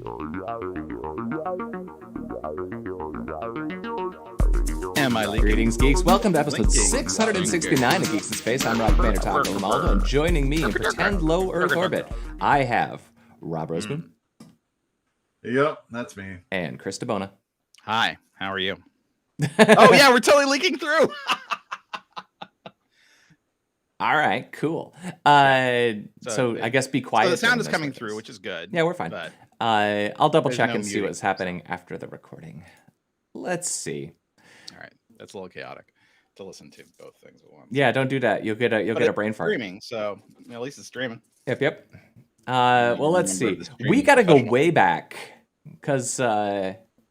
Am I leaking? Greetings, geeks. Welcome to episode 669 of Geeks in Space. I'm Rob Banner, Taco Lamaldo, and joining me in pretend low Earth orbit, I have Rob Roseman. Yep, that's me. And Chris DeBona. Hi, how are you? Oh, yeah, we're totally leaking through. All right, cool. So I guess be quiet. So the sound is coming through, which is good. Yeah, we're fine. But I'll double check no and see muting, what's happening after the recording. Let's see. all right, that's a little chaotic to listen to both things at once. Yeah, don't do that. You'll get a brain fart. Streaming, so at least it's streaming. Yep. Well, let's see. Remember the We streaming got to go professional. way back because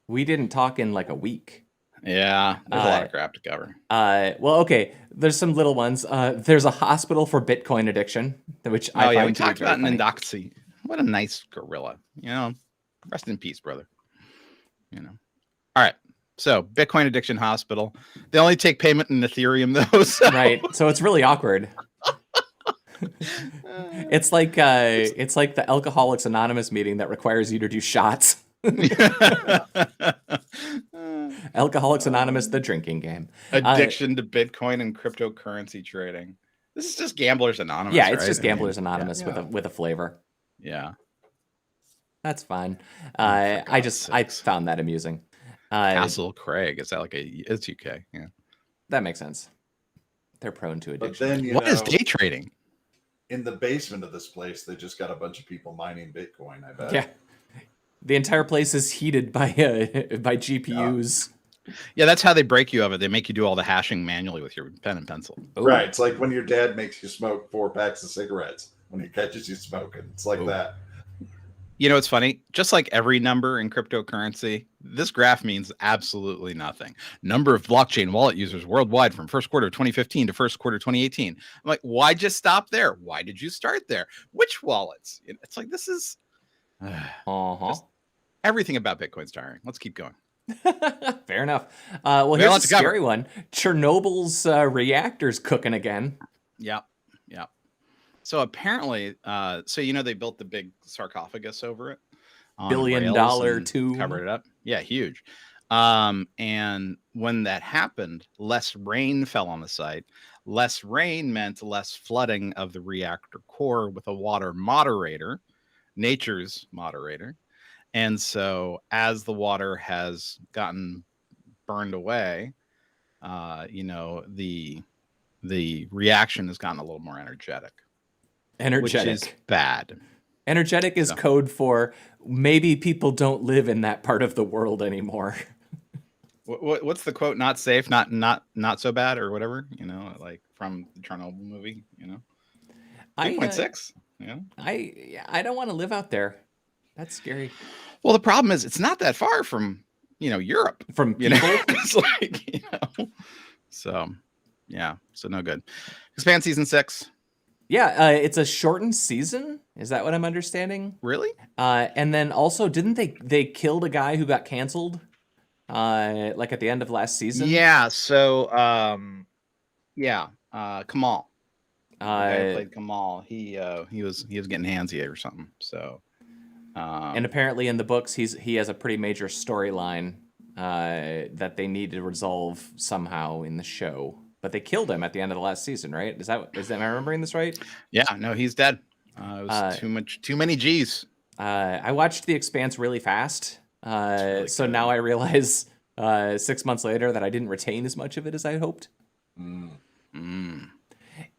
we didn't talk in like a week. Yeah, there's a lot of crap to cover. Well, okay. There's some little ones. There's a hospital for Bitcoin addiction, which I We find to be talked about very funny. Nindoxy. What a nice gorilla. You know, rest in peace, brother. You know. All right. So Bitcoin Addiction Hospital. They only take payment in Ethereum though. So. Right. So it's really awkward. It's like the Alcoholics Anonymous meeting that requires you to do shots. Alcoholics Anonymous, the drinking game. Addiction to Bitcoin and cryptocurrency trading. This is just Gamblers Anonymous. Yeah, it's right? just I mean, Gamblers Anonymous yeah. with a flavor. Yeah. That's fine. For I God's sakes. found that amusing. Castle Craig. Is that like it's UK? Yeah. That makes sense. They're prone to But addiction. then, What is day trading? in the basement of this place, they just got a bunch of people mining Bitcoin, I bet. Yeah. The entire place is heated by GPUs. Yeah, that's how they break you of it. They make you do all the hashing manually with your pen and pencil. Ooh. Right. It's like when your dad makes you smoke 4 packs of cigarettes when he catches you smoking. It's like Ooh. that. You know, it's funny. Just like every number in cryptocurrency, this graph means absolutely nothing. Number of blockchain wallet users worldwide from first quarter of 2015 to first quarter 2018. I'm like, why just stop there? Why did you start there? Which wallets? It's like, this is just everything about Bitcoin's tiring. Let's keep going. Fair enough. Well, We got here's a lots to cover. scary one. Chernobyl's reactor's cooking again. Yeah. So apparently, they built the big sarcophagus over it. On $1 billion rails and tomb. covered it up. Yeah, huge. And when that happened, less rain fell on the site. Less rain meant less flooding of the reactor core with a water moderator, nature's moderator. And so as the water has gotten burned away, the reaction has gotten a little more energetic. Which is bad. Energetic is code for maybe people don't live in that part of the world anymore. What's the quote? Not safe, not so bad, or whatever. You know, like from the Chernobyl movie. You know, 2.6. Yeah. I don't want to live out there. That's scary. Well, the problem is it's not that far from Europe. From you know, it's like So yeah, so no good. Expanse season 6. Yeah, it's a shortened season. Is that what I'm understanding? Really? And then also, didn't they killed a guy who got canceled? Like at the end of last season? Yeah. So, Kamal. The guy who played Kamal. He was getting handsy or something. So, and apparently in the books, he has a pretty major storyline that they need to resolve somehow in the show. But they killed him at the end of the last season, right? Am I remembering this right? Yeah, no, he's dead. It was too many G's. I watched The Expanse really fast. Really so good. now I realize 6 months later that I didn't retain as much of it as I hoped.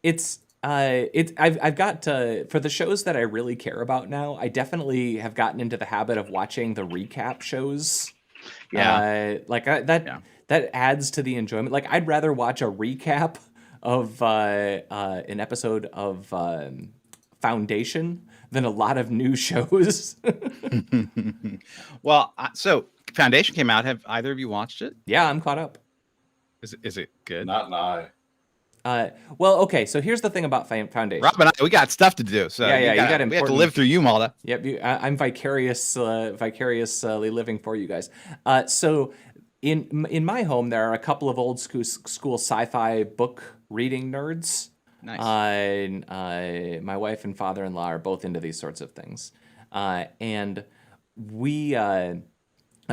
It's I've got for the shows that I really care about now, I definitely have gotten into the habit of watching the recap shows. Yeah. That adds to the enjoyment. Like, I'd rather watch a recap of an episode of Foundation than a lot of new shows. Well, so Foundation came out. Have either of you watched it? Yeah, I'm caught up. Is it good? Not an eye. Well, okay, so here's the thing about Foundation. Rob and I, we got stuff to do. So Yeah, you got we have to important- live through you, Malda. Yep, I'm vicariously living for you guys. So in my home, there are a couple of old school sci-fi book reading nerds. Nice. My wife and father-in-law are both into these sorts of things, and we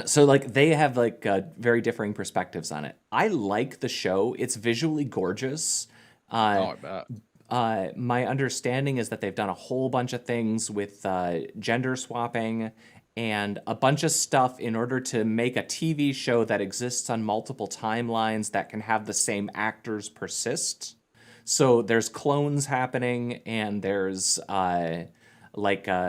so like they have like very differing perspectives on it. I like the show. It's visually gorgeous. Oh, I bet. My understanding is that they've done a whole bunch of things with gender swapping and a bunch of stuff in order to make a TV show that exists on multiple timelines that can have the same actors persist. So there's clones happening, and there's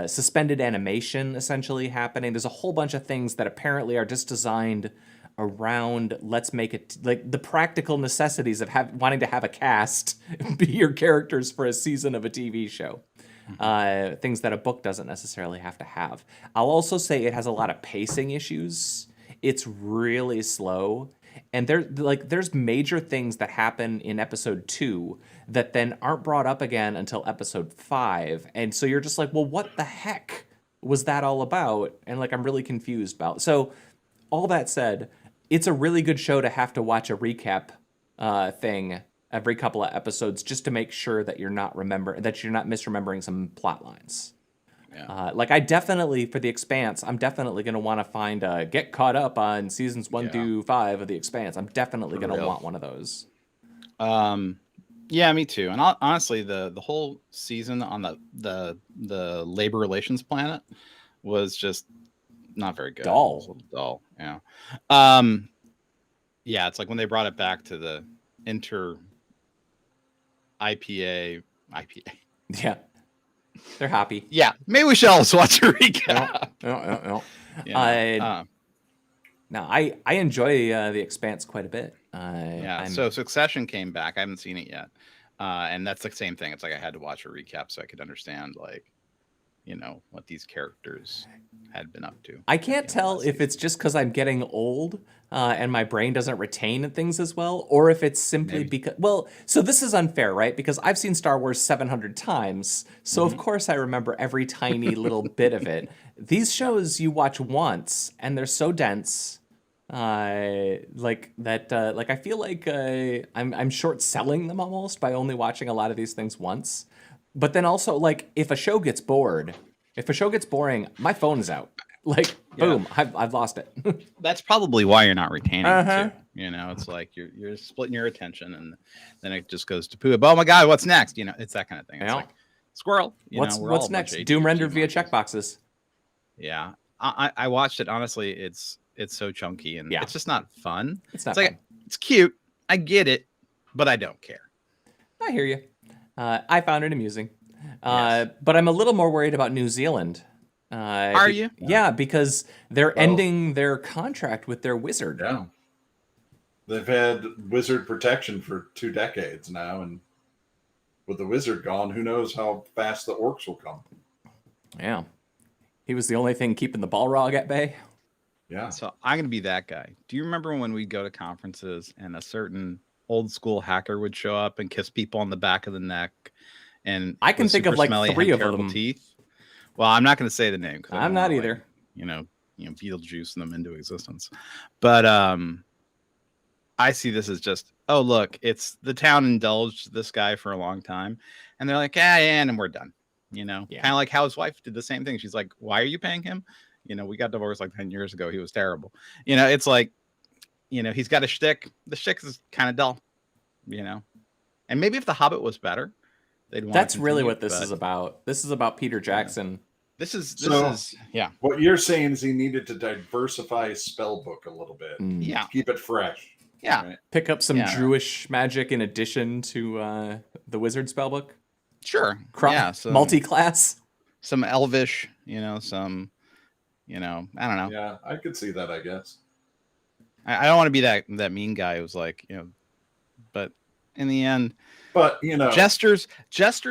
suspended animation essentially happening. There's a whole bunch of things that apparently are just designed around let's make it like the practical necessities of wanting to have a cast be your characters for a season of a TV show. Things that a book doesn't necessarily have to have. I'll also say it has a lot of pacing issues. It's really slow. And there's major things that happen in episode 2 that then aren't brought up again until episode 5. And so you're just like, well, what the heck was that all about? And like, I'm really confused about. So all that said, it's a really good show to have to watch a recap thing every couple of episodes just to make sure that you're not misremembering some plot lines. Yeah. Like I definitely, for The Expanse, I'm definitely going to want to find get caught up on seasons 1 through 5 of The Expanse. I'm definitely going to want one of those. Yeah, me too. And honestly, the whole season on the labor relations planet was just not very good. Dull. It was a little dull. Yeah. Yeah, it's like when they brought it back to the IPA. Yeah. They're happy. Yeah, maybe we should also watch a recap. No. Yeah. No, I enjoy The Expanse quite a bit. So Succession came back. I haven't seen it yet, and that's the same thing. It's like I had to watch a recap so I could understand, like, what these characters had been up to. I can't tell if it's just because I'm getting old and my brain doesn't retain things as well, or if it's simply because... Well, so this is unfair, right? Because I've seen Star Wars 700 times, so of course I remember every tiny little bit of it. These shows you watch once, and they're so dense... I feel like I'm short selling them almost by only watching a lot of these things once. But then also, like, if a show gets boring, my phone is out. Like, boom, I've lost it. That's probably why you're not retaining it too. It's like you're splitting your attention, and then it just goes to poo. Oh my God, what's next? It's that kind of thing. It's like squirrel. What's next? Doom rendered via checkboxes. Yeah, I watched it. Honestly, it's so chunky, and it's just not fun. It's not like fun. It's cute. I get it, but I don't care. I hear you. I found it amusing. But I'm a little more worried about New Zealand. Are you? Yeah, because they're ending their contract with their wizard. Yeah. They've had wizard protection for 2 decades now, and with the wizard gone, who knows how fast the orcs will come. Yeah. He was the only thing keeping the Balrog at bay. Yeah. So I'm going to be that guy. Do you remember when we go to conferences and a certain old school hacker would show up and kiss people on the back of the neck? And I can think of like 3 of them. Teeth? Well, I'm not going to say the name. I'm not either. Beetlejuice them into existence. But I see this as just, oh, look, it's the town indulged this guy for a long time. And they're like, and we're done. Kind of like how his wife did the same thing. She's like, why are you paying him? We got divorced like 10 years ago. He was terrible. It's like, he's got a shtick. The shtick is kind of dull, And maybe if The Hobbit was better, they'd want. That's really what this is about. This is about Peter Jackson. This is What you're saying is he needed to diversify his spell book a little bit. Yeah. Keep it fresh. Yeah. Right? Pick up some Druish magic in addition to the wizard spellbook. Sure. Multi-class. Some elvish, some. I don't know. Yeah, I could see that, I guess. I don't want to be that mean guy who's like, but in the end, jesters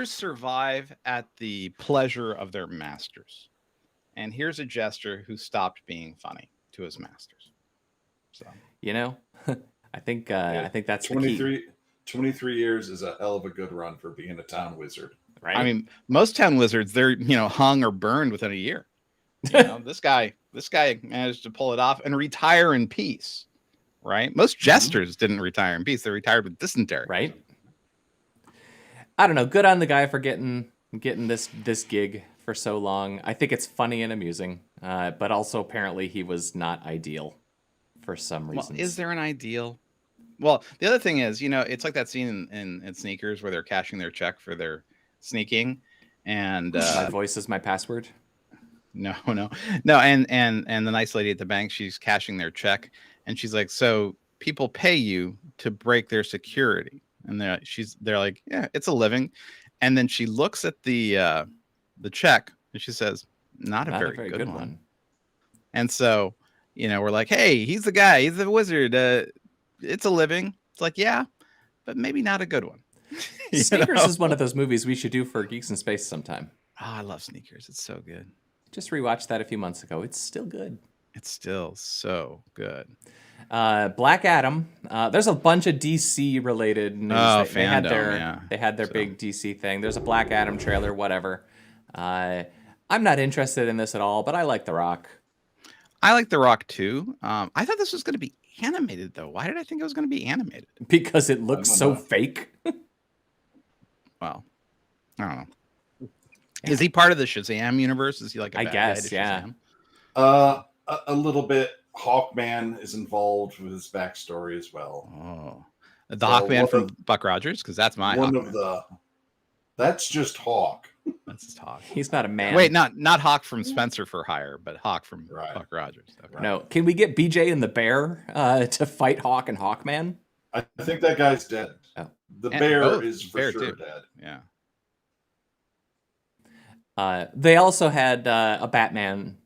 survive at the pleasure of their masters. And here's a jester who stopped being funny to his masters. So, I think that's 23 years is a hell of a good run for being a town wizard. Right? I mean, most town wizards, they're, hung or burned within a year. This guy managed to pull it off and retire in peace, right? Most jesters didn't retire in peace; they retired with dysentery, right? I don't know. Good on the guy for getting this gig for so long. I think it's funny and amusing. but also apparently he was not ideal for some reasons. Well, is there an ideal? Well, the other thing is, it's like that scene in Sneakers where they're cashing their check for their sneaking, and My voice is my password. no, and the nice lady at the bank, she's cashing their check, and she's like, so people pay you to break their security, and they're like, yeah, it's a living, and then she looks at the check and she says, not a very good one. And so, we're like, hey, he's the guy, he's the wizard. It's a living. It's like, yeah, but maybe not a good one. Sneakers is one of those movies we should do for Geeks in Space sometime. Oh, I love Sneakers. It's so good. Just rewatched that a few months ago. It's still good. It's still so good. Black Adam. There's a bunch of DC related news. They had their big DC thing. There's a Black Adam trailer, whatever. I'm not interested in this at all, but I like The Rock. I like The Rock too. I thought this was going to be animated though. Why did I think it was going to be animated? Because it looks so fake. Well, I don't know. Is he part of the Shazam universe? Is he like a bad guy to Shazam? A little bit. Hawkman is involved with his backstory as well. Oh, the Hawkman from Buck Rogers, because that's my one Hawkman. of the. That's just Hawk. That's just Hawk. He's not a man. Wait, not Hawk from Spencer for Hire, but Hawk from Buck Rogers. Okay. No, can we get BJ and the Bear to fight Hawk and Hawkman? I think that guy's dead. Oh. The bear is for sure dead. Yeah. They also had a Batman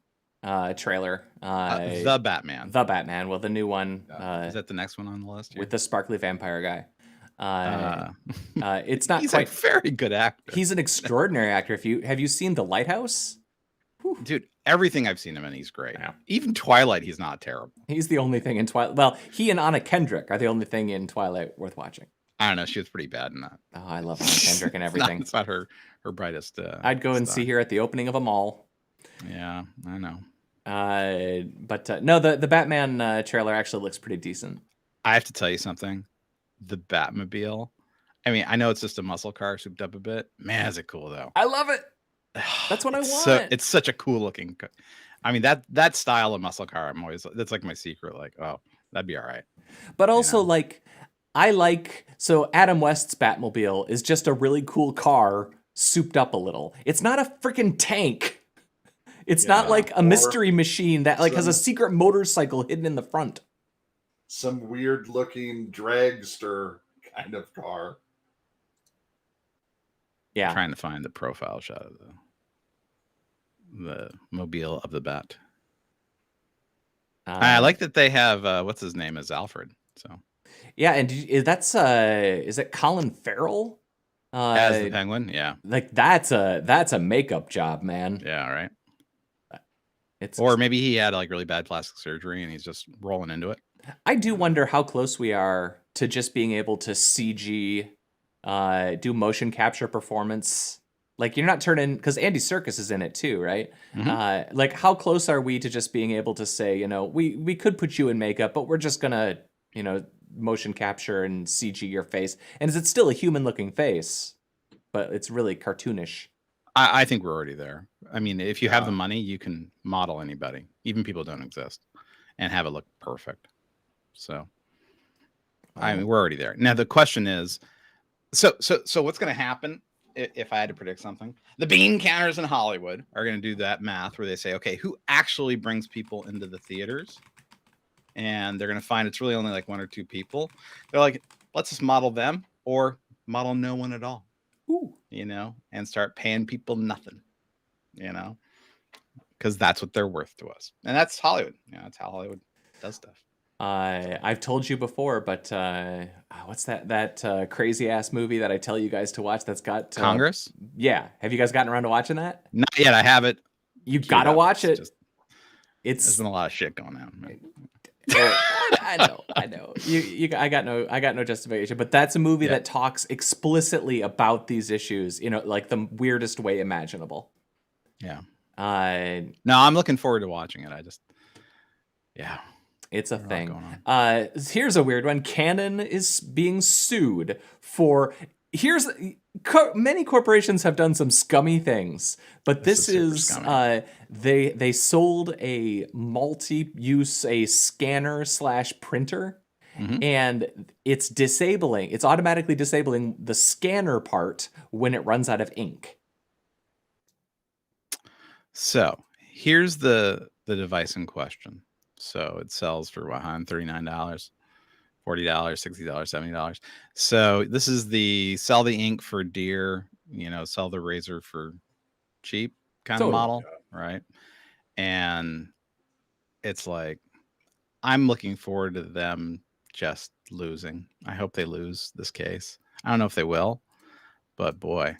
trailer. The Batman. The Batman. Well, the new one. Is that the next one on the list? Here? With the sparkly vampire guy. It's not he's quite. He's a very good actor. He's an extraordinary actor. Have you seen The Lighthouse? Whew. Dude, everything I've seen him in, he's great. Yeah. Even Twilight, he's not terrible. He's the only thing in Twilight. Well, he and Anna Kendrick are the only thing in Twilight worth watching. I don't know. She was pretty bad in that. Oh, I love Anna Kendrick and everything. It's not her brightest. I'd go and see her at the opening of a mall. Yeah, I know. But no, the Batman trailer actually looks pretty decent. I have to tell you something. The Batmobile. I mean, I know it's just a muscle car souped up a bit. Man, is it cool though? I love it. That's what I want. It's such a cool looking. I mean, that style of muscle car. That's like my secret. Like, oh, that'd be all right. But also, so Adam West's Batmobile is just a really cool car souped up a little. It's not a freaking tank. It's not like a mystery machine that has a secret motorcycle hidden in the front. Some weird looking dragster kind of car. Yeah. I'm trying to find the profile shot of the mobile of the Bat. I like that they have what's his name as Alfred. So yeah, and is it Colin Farrell as the Penguin? Yeah, like that's a makeup job, man. Yeah, right. Or maybe he had like really bad plastic surgery and he's just rolling into it. I do wonder how close we are to just being able to CG, do motion capture performance. Like you're not turning, because Andy Serkis is in it too, right? Mm-hmm. Like how close are we to just being able to say, we could put you in makeup, but we're just gonna, motion capture and CG your face. And is it still a human looking face, but it's really cartoonish? I think we're already there. I mean, if you have the money, you can model anybody, even people who don't exist, and have it look perfect. So, I mean, we're already there. Now the question is, so what's going to happen if I had to predict something? The bean counters in Hollywood are going to do that math where they say, okay, who actually brings people into the theaters? And they're going to find it's really only like one or two people. They're like, let's just model them or model no one at all. Ooh. And start paying people nothing, because that's what they're worth to us. And that's Hollywood. That's how Hollywood does stuff. I've told you before, but what's that crazy ass movie that I tell you guys to watch that's got Congress? Yeah. Have you guys gotten around to watching that? Not yet. I have it. You got to watch it. There's been a lot of shit going on. Right? I know. I got no justification, but that's a movie that talks explicitly about these issues, like the weirdest way imaginable. Yeah. No, I'm looking forward to watching it. It's a thing. Here's a weird one. Canon is being sued for here's many corporations have done some scummy things, but this is they sold a multi-use a scanner / printer, and it's automatically disabling the scanner part when it runs out of ink. So here's the device in question. So it sells for $139, $40, $60, $70. So this is the sell the ink for dear, sell the razor for cheap kind of model, right? And it's like, I'm looking forward to them just losing. I hope they lose this case. I don't know if they will, but boy.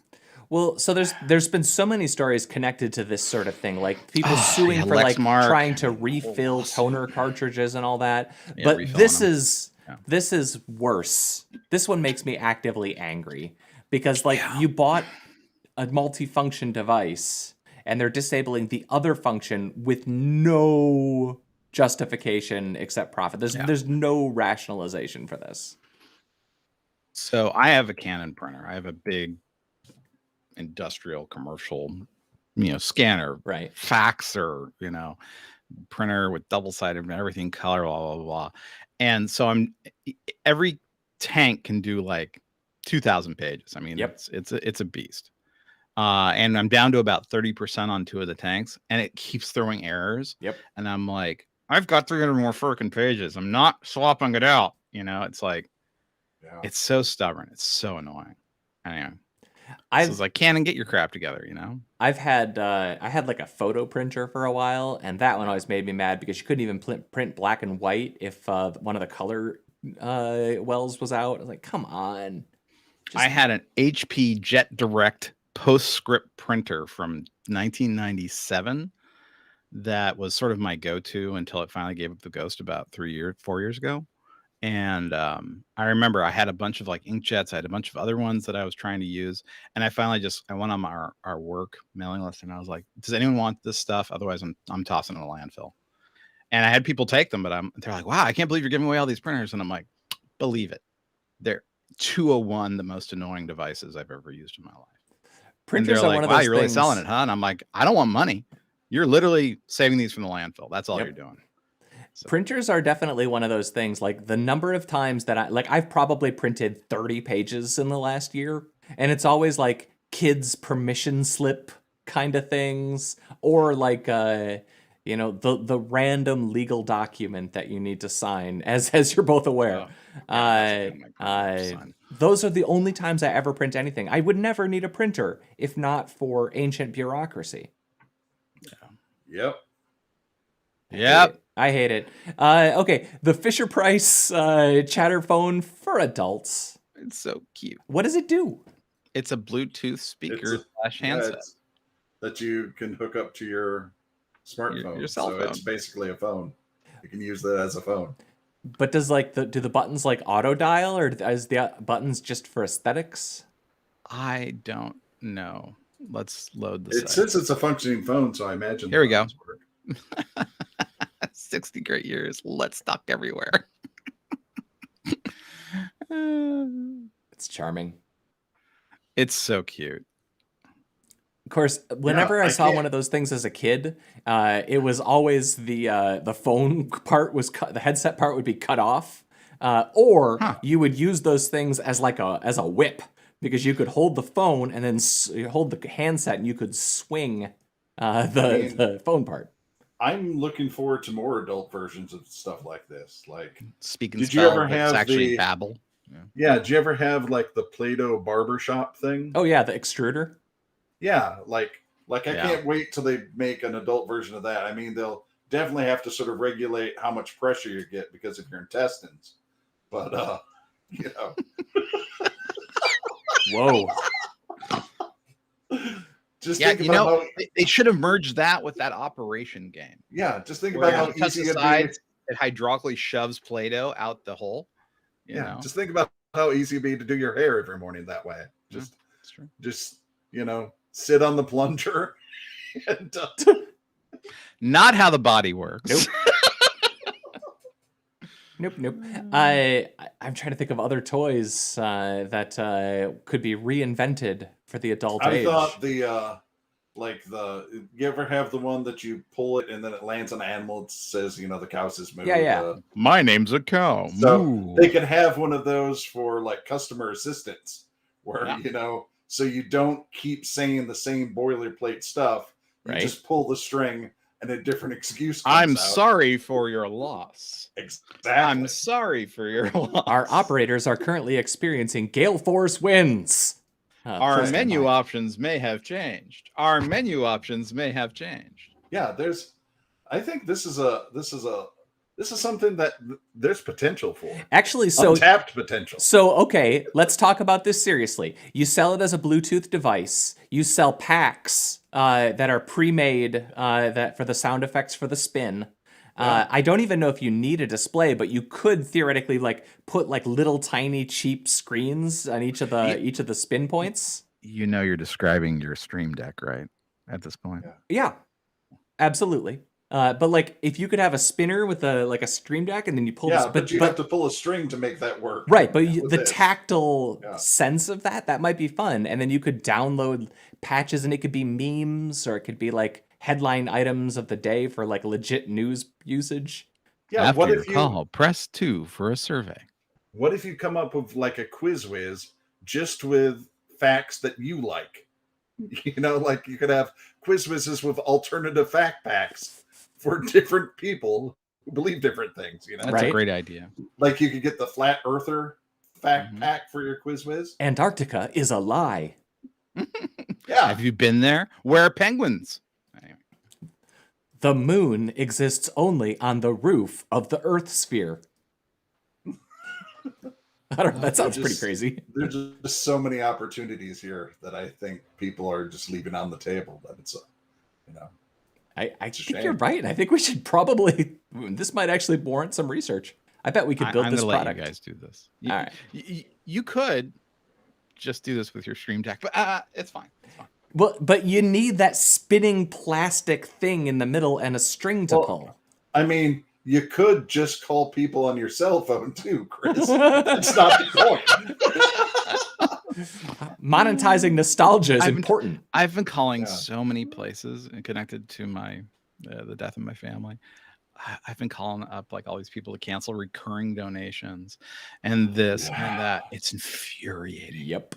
Well, so there's been so many stories connected to this sort of thing, like people suing for trying to refill toner cartridges and all that. But this is worse. This one makes me actively angry because you bought a multifunction device and they're disabling the other function with no justification except profit. There's no rationalization for this. So I have a Canon printer. I have a big industrial commercial scanner, right? Faxer, printer with double-sided and everything, color, blah blah blah. And so every tank can do like 2,000 pages. I mean, it's a beast. And I'm down to about 30% on 2 of the tanks, and it keeps throwing errors. And I'm like, I've got 300 more freaking pages. I'm not swapping it out. It's like, it's so stubborn. It's so annoying. Anyway. I was like, Canon, get your crap together, I've had I had like a photo printer for a while, and that one always made me mad because you couldn't even print black and white if one of the color wells was out. I was like, come on. I had an HP Jet Direct PostScript printer from 1997 that was sort of my go-to until it finally gave up the ghost about 4 years ago. And I remember I had a bunch of like inkjets. I had a bunch of other ones that I was trying to use. And I finally I went on our work mailing list and I was like, does anyone want this stuff? Otherwise I'm tossing it in a landfill. And I had people take them, but they're like, wow, I can't believe you're giving away all these printers. And I'm like, believe it. They're 201 the most annoying devices I've ever used in my life. Printers are like, one of those you're really selling it, huh? And I'm like, I don't want money. You're literally saving these from the landfill. That's all you're doing. So. Printers are definitely one of those things. Like the number of times that I've probably printed 30 pages in the last year, and it's always like kids' permission slip kind of things, or like the random legal document that you need to sign, as you're both aware. Those are the only times I ever print anything. I would never need a printer if not for ancient bureaucracy. Yep. I hate it. Okay, the Fisher-Price chatter phone for adults. It's so cute. What does it do? It's a Bluetooth speaker / handset that you can hook up to your smartphone. Your cell phone. It's basically a phone. You can use that as a phone. But does do the buttons like auto dial, or is the buttons just for aesthetics? I don't know. Let's load the site. Since it's a functioning phone, so I imagine. Here we go. 60 great years. Let's talk everywhere. It's charming. It's so cute. Of course, whenever I saw one of those things as a kid, it was always the phone part was cut. The headset part would be cut off, or you would use those things as a whip, because you could hold the phone and then hold the handset and you could swing the phone part. I'm looking forward to more adult versions of stuff like this. Like speaking. Did you ever have actually Babel? Yeah. Did you ever have like the Play-Doh barbershop thing? Oh yeah, the extruder. Yeah, like I can't wait till they make an adult version of that. I mean, they'll definitely have to sort of regulate how much pressure you get because of your intestines. But Whoa. Just think about they should have merged that with that Operation game. Yeah, just think about how easy it hydraulically shoves Play-Doh out the hole. You know? Just think about how easy it'd be to do your hair every morning that way. Just sit on the plunger. And, not how the body works. Nope. Nope. I'm trying to think of other toys that could be reinvented for the adult I age. thought you ever have the one that you pull it and then it lands on an animal? It says, the cow says moo. Yeah. My name's a cow. So Moo. they could have one of those for like customer assistance where, so you don't keep saying the same boilerplate stuff. You just pull the string and a different excuse comes I'm out. sorry for your loss. Exactly. I'm sorry for your loss. Our operators are currently experiencing gale force winds. Our menu options may have changed. Yeah, I think this is something that there's potential for. Actually, untapped potential. So, okay, let's talk about this seriously. You sell it as a Bluetooth device. You sell packs that are pre-made that for the sound effects for the spin. I don't even know if you need a display, but you could theoretically put little tiny cheap screens on each of the spin points. You're describing your Stream Deck, right? At this point. Yeah, absolutely. But if you could have a spinner with a Stream Deck and then you pull but you have to pull a string to make that work. Right, but the tactile sense of that might be fun. And then you could download patches and it could be memes or it could be headline items of the day for legit news usage. Yeah, after your call, press 2 for a survey. What if you come up with a quiz whiz just with facts that you like? You could have quiz whizzes with alternative fact packs for different people who believe different things. That's a great idea. You could get the flat earther fact pack for your quiz whiz. Antarctica is a lie. Yeah. Have you been there? Where are penguins? Anyway. The moon exists only on the roof of the Earth sphere. I don't know. That sounds pretty crazy. There's just so many opportunities here that I think people are just leaving on the table. That it's, I think you're right. I think we should probably. This might actually warrant some research. I bet we could build this product. Let you guys do this. All right. You could just do this with your Stream Deck, but it's fine. It's fine. Well, but you need that spinning plastic thing in the middle and a string to pull. I mean, you could just call people on your cell phone too, Chris. That's not the point. Monetizing nostalgia is important. I've been calling so many places and connected to my the death of my family. I've been calling up all these people to cancel recurring donations and this and that. It's infuriating. Yep.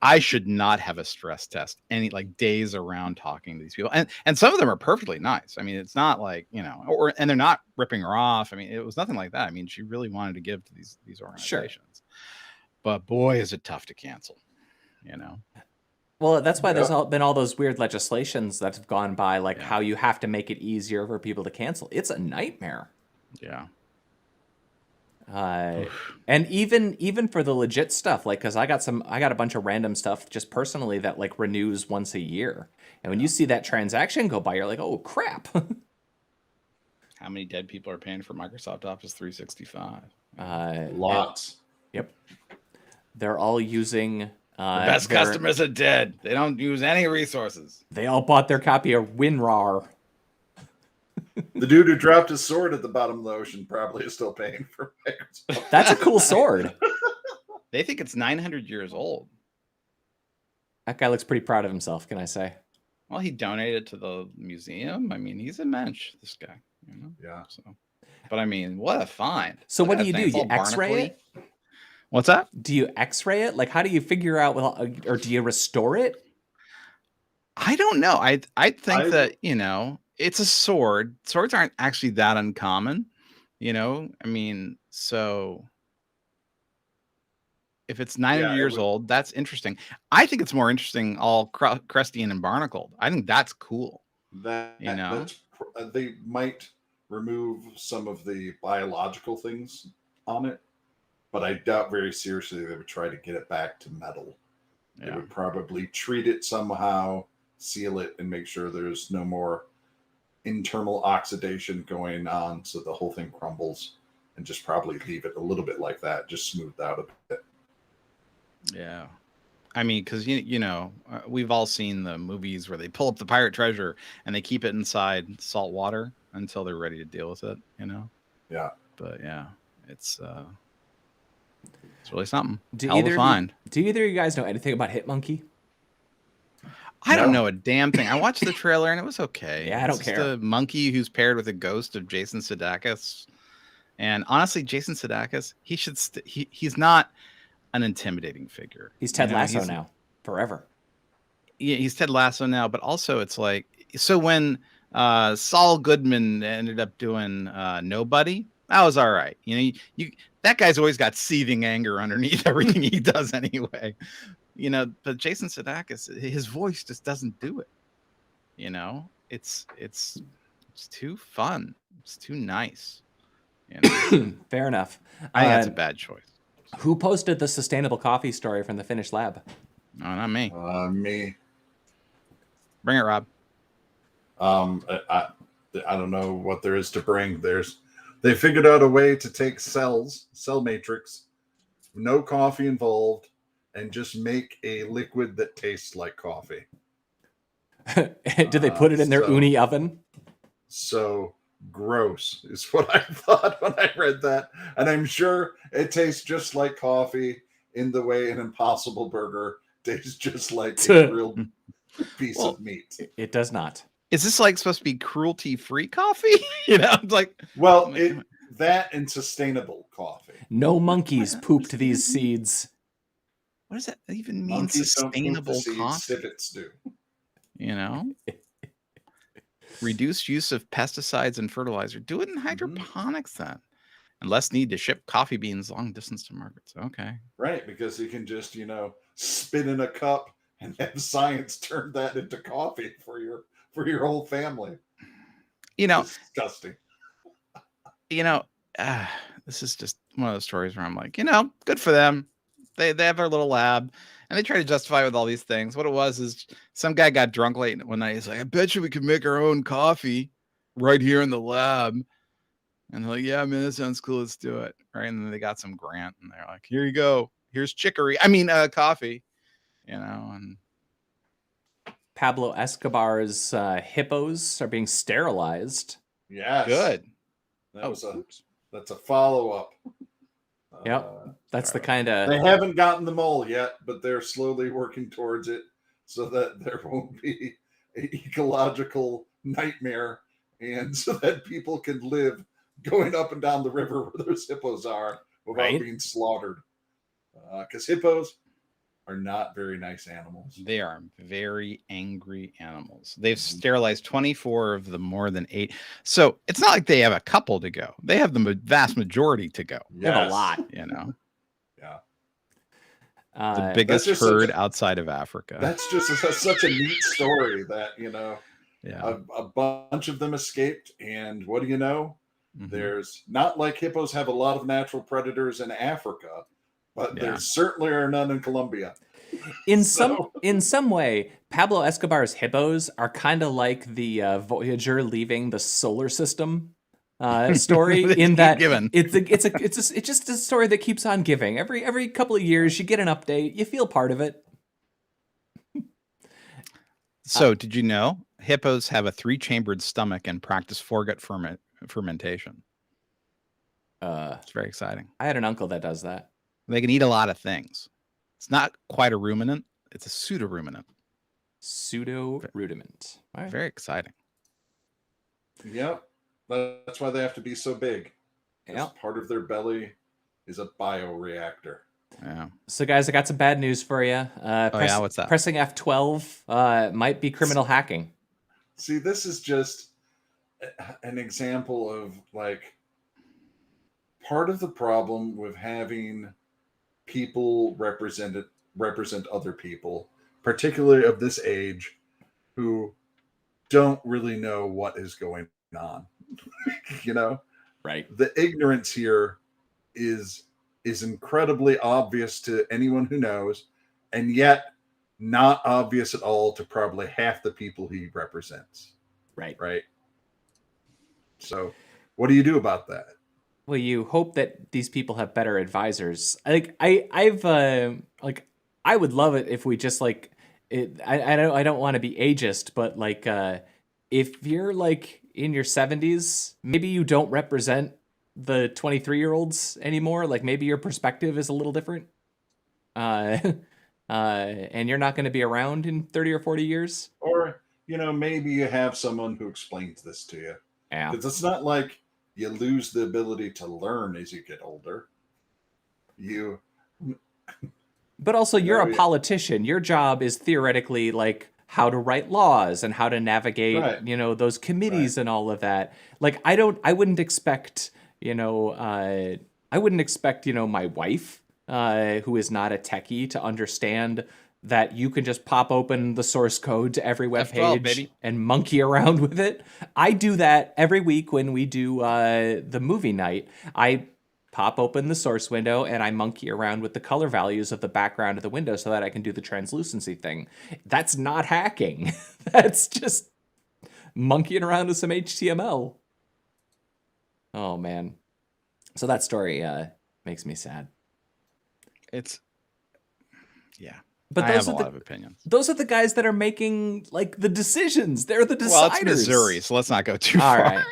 I should not have a stress test any days around talking to these people. And some of them are perfectly nice. I mean, it's not and they're not ripping her off. I mean, it was nothing like that. I mean, she really wanted to give to these organizations. Sure. But boy, is it tough to cancel, Well, that's why there's been all those weird legislations that have gone by, how you have to make it easier for people to cancel. It's a nightmare. Yeah. And even for the legit stuff, because I got a bunch of random stuff just personally that renews once a year. And when you see that transaction go by, you're like, oh crap. How many dead people are paying for Microsoft Office 365? Lots. Yep. They're all using the best customers are dead. They don't use any resources. They all bought their copy of WinRAR. The dude who dropped his sword at the bottom of the ocean probably is still paying for Microsoft. That's a cool sword. They think it's 900 years old. That guy looks pretty proud of himself, can I say? Well, he donated to the museum. I mean, he's a mensch, this guy. Yeah. So, but I mean, what a find. So what do? You X-ray it? What's that? Do you X-ray it? How do you figure out, or do you restore it? I don't know. I think that, it's a sword. Swords aren't actually that uncommon, I mean, so if it's 900 years old, that's interesting. I think it's more interesting, all crusty and barnacled. I think that's cool. They might remove some of the biological things on it, but I doubt very seriously they would try to get it back to metal. Yeah. They would probably treat it somehow, seal it, and make sure there's no more internal oxidation going on, so the whole thing crumbles, and just probably leave it a little bit like that, just smoothed out a bit. Yeah. I mean, because, we've all seen the movies where they pull up the pirate treasure and they keep it inside salt water until they're ready to deal with it, Yeah. But yeah, It's really something. Do Hell of a find. Do either of you guys know anything about Hitmonkey? I don't know a damn thing. I watched the trailer and it was okay. Yeah, I don't care. A monkey who's paired with a ghost of Jason Sudeikis. And honestly, Jason Sudeikis, he's not an intimidating figure. He's Ted Lasso now, forever. Yeah, he's Ted Lasso now, but also it's like, so when Saul Goodman ended up doing Nobody, that was all right. You know, that guy's always got seething anger underneath everything he does anyway. You know, but Jason Sudeikis, his voice just doesn't do it. You know, it's too fun. It's too nice. You know? Fair enough. I think that's a bad choice. Who posted the sustainable coffee story from the Finnish lab? No, not me. Me. Bring it, Rob. I don't know what there is to bring. They figured out a way to take cell matrix, no coffee involved, and just make a liquid that tastes like coffee. Did they put it in their uni oven? So gross is what I thought when I read that. And I'm sure it tastes just like coffee in the way an Impossible Burger tastes just like a grilled piece of meat. It does not. Is this like supposed to be cruelty-free coffee? You know, it's like, well, that and sustainable coffee. No monkeys pooped these seeds. What does that even mean? Monkeys sustainable coffee. Civets do. You know, reduced use of pesticides and fertilizer. Do it in hydroponics then, and less need to ship coffee beans long distance to markets. Okay, right, because you can just spit in a cup and have science turn that into coffee for your whole family. You know, it's disgusting. You know, this is just one of those stories where I'm like, good for them. They have their little lab, and they try to justify it with all these things. What it was is some guy got drunk late one night. He's like, I bet you we could make our own coffee right here in the lab. And they're like, yeah, man, that sounds cool. Let's do it. Right. And then they got some grant, and they're like, here you go. Here's coffee. And Pablo Escobar's hippos are being sterilized. Yes. Good. That's a follow-up. Yep. That's the kind of... They haven't gotten them all yet, but they're slowly working towards it so that there won't be an ecological nightmare and so that people can live going up and down the river where those hippos are without being slaughtered. Because hippos are not very nice animals. They are very angry animals. They've sterilized 24 of the more than 8. So it's not like they have a couple to go. They have the vast majority to go. They have a lot. Yeah. The biggest herd outside of Africa. That's such a neat story that, a bunch of them escaped. And what do you know? There's not like hippos have a lot of natural predators in Africa. But there certainly are none in Colombia. In some way, Pablo Escobar's hippos are kind of like the Voyager leaving the solar system story. In that it's just a story that keeps on giving. Every couple of years, you get an update. You feel part of it. So, did you know hippos have a 3-chambered stomach and practice foregut fermentation? It's very exciting. I had an uncle that does that. They can eat a lot of things. It's not quite a ruminant. It's a pseudo-ruminant. Pseudo-rudiment. Right. Very exciting. Yep. That's why they have to be so big. Yep. Part of their belly is a bioreactor. Yeah. So, guys, I got some bad news for you. What's that? Pressing F12 might be criminal hacking. See, this is just an example of, part of the problem with having people represent other people, particularly of this age, who don't really know what is going on. Right. The ignorance here is incredibly obvious to anyone who knows, and yet not obvious at all to probably half the people he represents. Right. So what do you do about that? Well, you hope that these people have better advisors. I would love it if we just I don't want to be ageist, but if you're in your 70s, maybe you don't represent the 23-year-olds anymore. Like maybe your perspective is a little different. And you're not going to be around in 30 or 40 years. Or, maybe you have someone who explains this to you. Yeah. Because it's not like you lose the ability to learn as you get older. But also, you're a politician. Your job is theoretically like how to write laws and how to navigate, right. Those committees and all of that. Like, I wouldn't expect, my wife, who is not a techie, to understand that you can just pop open the source code to every web F12, page baby. and monkey around with it. I do that every week when we do the movie night. I pop open the source window and I monkey around with the color values of the background of the window so that I can do the translucency thing. That's not hacking. That's just monkeying around with some HTML. Oh, man. So that story makes me sad. But I have a lot of opinions. Those are the guys that are making like the decisions. They're the deciders. Well, it's Missouri, so let's not go too far. All right.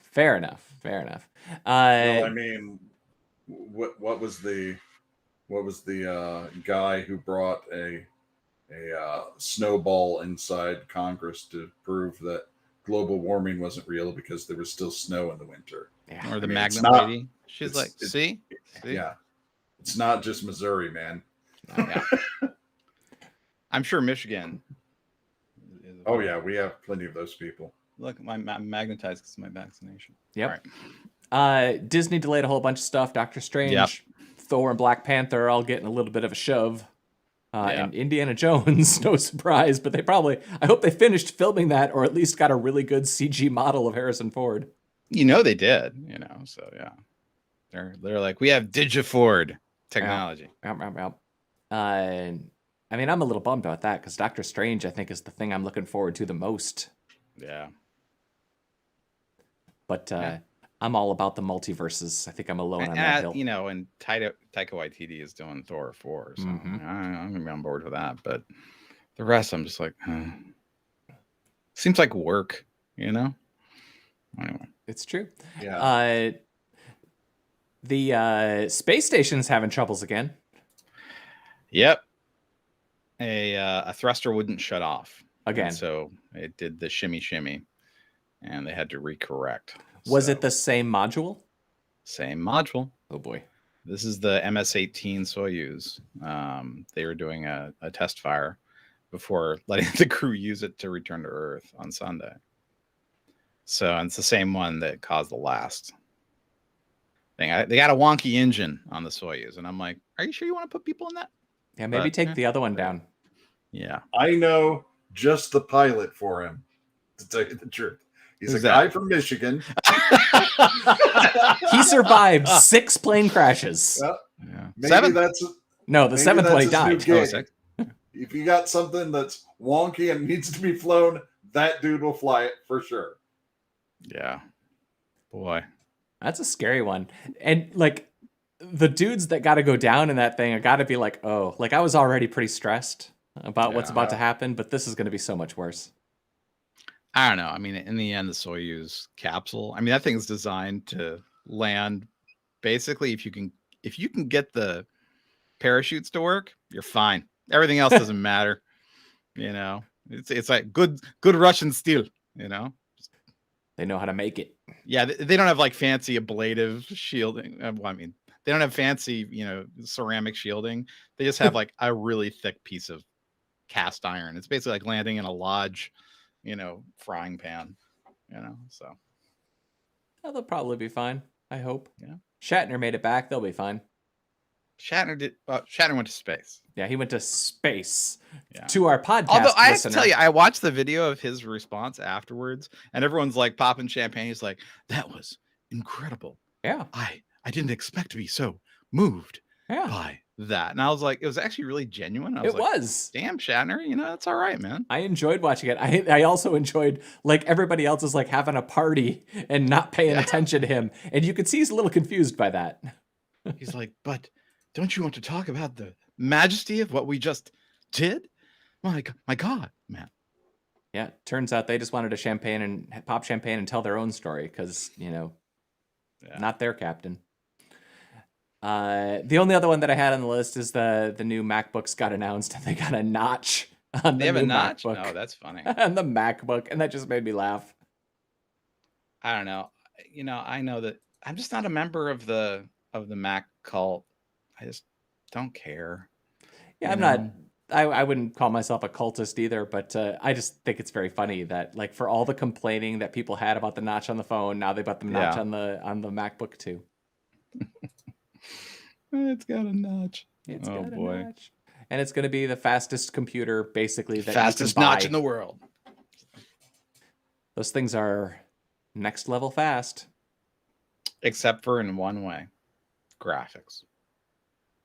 Fair enough. Well, I mean, what was the guy who brought a snowball inside Congress to prove that global warming wasn't real because there was still snow in the winter? Yeah. Or the Magnum lady. She's like, see? Yeah. It's not just Missouri, man. Yeah. I'm sure Michigan. Oh, yeah. We have plenty of those people. Look, I'm magnetized because of my vaccination. Yep. Right. Disney delayed a whole bunch of stuff. Doctor Strange, Thor, and Black Panther are all getting a little bit of a shove. And Indiana Jones, no surprise, but I hope they finished filming that or at least got a really good CG model of Harrison Ford. They did, so yeah. They're like, we have Digiford technology. Yep. I mean, I'm a little bummed about that because Doctor Strange, I think, is the thing I'm looking forward to the most. Yeah. But I'm all about the multiverses. I think I'm alone on that hill. And Taika Waititi is doing Thor 4, so I'm going to be on board with that. But the rest, I'm just like, seems like work, Anyway. It's true. Yeah. The space station's having troubles again. Yep. A thruster wouldn't shut off again, so it did the shimmy, and they had to recorrect. Was it the same module? Same module. Oh boy. This is the MS-18 Soyuz. They were doing a test fire before letting the crew use it to return to Earth on Sunday. So and it's the same one that caused the last thing. They got a wonky engine on the Soyuz, and I'm like, are you sure you want to put people in that? Yeah, maybe take the other one down. Yeah. I know just the pilot for him, to tell you the truth. He's a guy from Michigan. He survived 6 plane crashes. Well, yeah. Maybe 7? that's the 7th one he died. If you got something that's wonky and needs to be flown, that dude will fly it for sure. Yeah. Boy. That's a scary one. And like the dudes that got to go down in that thing, I got to be like, oh, like I was already pretty stressed about what's about to happen, but this is going to be so much worse. I don't know. I mean, in the end, the Soyuz capsule, I mean, that thing's designed to land. Basically, if you can get the parachutes to work, you're fine. Everything else doesn't matter. It's like good Russian steel. They know how to make it. Yeah, they don't have like fancy ablative shielding. Well, I mean, they don't have fancy, ceramic shielding. They just have like a really thick piece of cast iron. It's basically like landing in a lodge, frying pan, so. Oh, they'll probably be fine. I hope. Yeah. Shatner made it back. They'll be fine. Shatner went to space. Yeah, he went to space. Yeah. To our podcast. Although I have to tell you, I watched the video of his response afterwards, and everyone's like popping champagne. He's like, "That was incredible. Yeah, I didn't expect to be so moved by that." And I was like, it was actually really genuine. I was damn, Shatner, that's all right, man. I enjoyed watching it. I also enjoyed like everybody else is like having a party and not paying attention to him, and you could see he's a little confused by that. He's like, but don't you want to talk about the majesty of what we just did? My God, man. Yeah, turns out they just wanted a champagne and pop champagne and tell their own story because, Not their captain. The only other one that I had on the list is the new MacBooks got announced and they got a notch on the new notch? MacBook. Oh, that's funny. On the MacBook, and that just made me laugh. I don't know. I know that I'm just not a member of the Mac cult. I just don't care. Yeah, I'm not. I wouldn't call myself a cultist either, but I just think it's very funny that, like, for all the complaining that people had about the notch on the phone, now they got the notch on the MacBook too. It's got a notch. It's got a notch. And it's going to be the fastest computer, basically, that fastest you can buy. notch in the world. Those things are next level fast. Except for in one way. Graphics.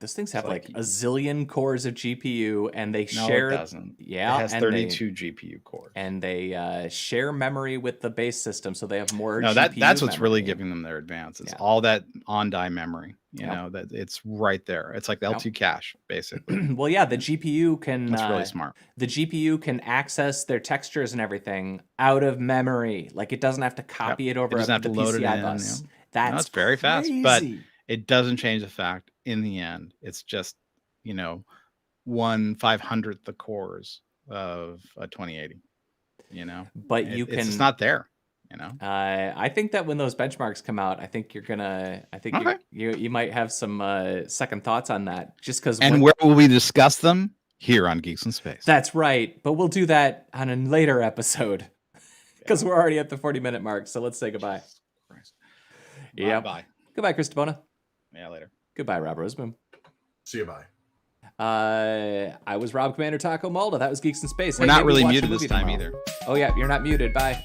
Those things have like a zillion cores of GPU, and they share. It doesn't. Yeah, it has 32 GPU cores, and they share memory with the base system, so they have more. No, GPU that's what's memory. really giving them their advance. It's all that on-die memory. You know that it's right there. It's like the L2 cache, basically. Well, yeah, the GPU can. That's really smart. The GPU can access their textures and everything out of memory. Like, it doesn't have to copy it over. It doesn't have to load it in. Bus. Yeah. That's very crazy. fast, but it doesn't change the fact. In the end, it's just 1/500th the cores of a 2080. But it's just not there. I think that when those benchmarks come out, I think you're gonna. I think you might have some second thoughts on that, just because. And where will we discuss them? Here on Geeks in Space. That's right, but we'll do that on a later episode because we're already at the 40-minute mark. So let's say goodbye. Yeah. Bye. Goodbye, Chris Dabona. Yeah. Later. Goodbye, Rob Roseman. See you. Bye. I was Rob Commander Taco Malda. That was Geeks in Space. We're not really muted this time either. Oh yeah, you're not muted. Bye.